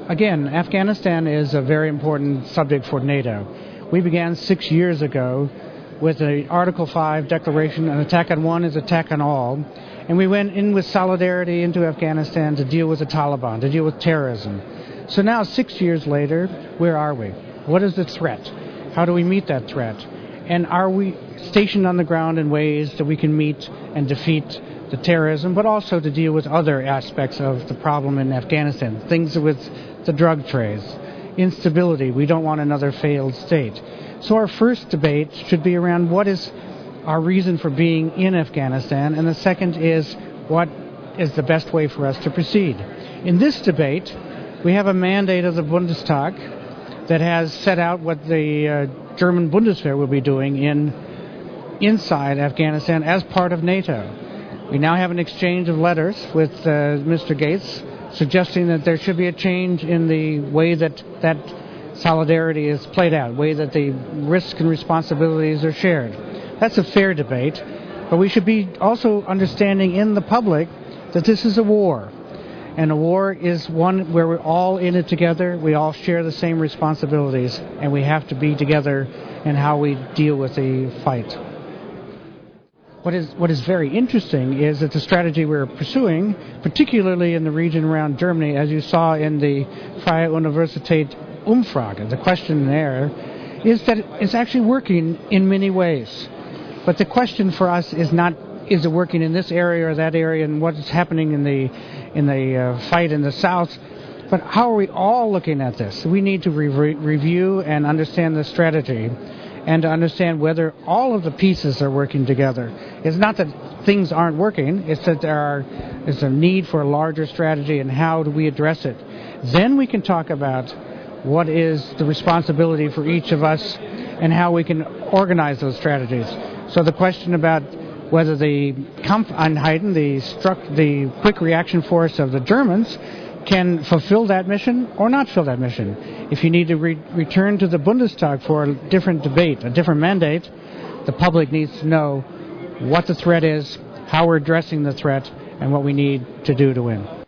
Again, Afghanistan is a very important subject for NATO. We began 6 years ago with the Article 5 declaration, an attack on one is attack on all. And we went in with solidarity into Afghanistan to deal with the Taliban, to deal with terrorism. So now, 6 years later, where are we? What is the threat? How do we meet that threat? And are we stationed on the ground in ways that we can meet and defeat the terrorism, but also to deal with other aspects of the problem in Afghanistan, things with the drug trades, instability. We don't want another failed state. So our first debate should be around what is our reason for being in Afghanistan, and the second is what is the best way for us to proceed. In this debate, we have a mandate of the Bundestag that has set out what the German Bundeswehr will be doing inside Afghanistan as part of NATO. We now have an exchange of letters with Mr. Gates suggesting that there should be a change in the way that solidarity is played out, way that the risks and responsibilities are shared. That's a fair debate, but we should be also understanding in the public that this is a war. And a war is one where we're all in it together, we all share the same responsibilities, and we have to be together in how we deal with the fight. What is very interesting is that the strategy we're pursuing, particularly in the region around Germany, as you saw in the Freie Universität Umfrage, the question there, is that it's actually working in many ways. But the question for us is not, is it working in this area or that area, and what is happening in the fight in the south, but how are we all looking at this? We need to review and understand the strategy, and to understand whether all of the pieces are working together. It's not that things aren't working, it's that there's a need for a larger strategy, and how do we address it. Then we can talk about what is the responsibility for each of us and how we can organize those strategies. So the question about whether the Kampfeinheiten, the quick reaction force of the Germans, can fulfill that mission or not fulfill that mission. If you need to return to the Bundestag for a different debate, a different mandate, the public needs to know what the threat is, how we're addressing the threat, and what we need to do to win.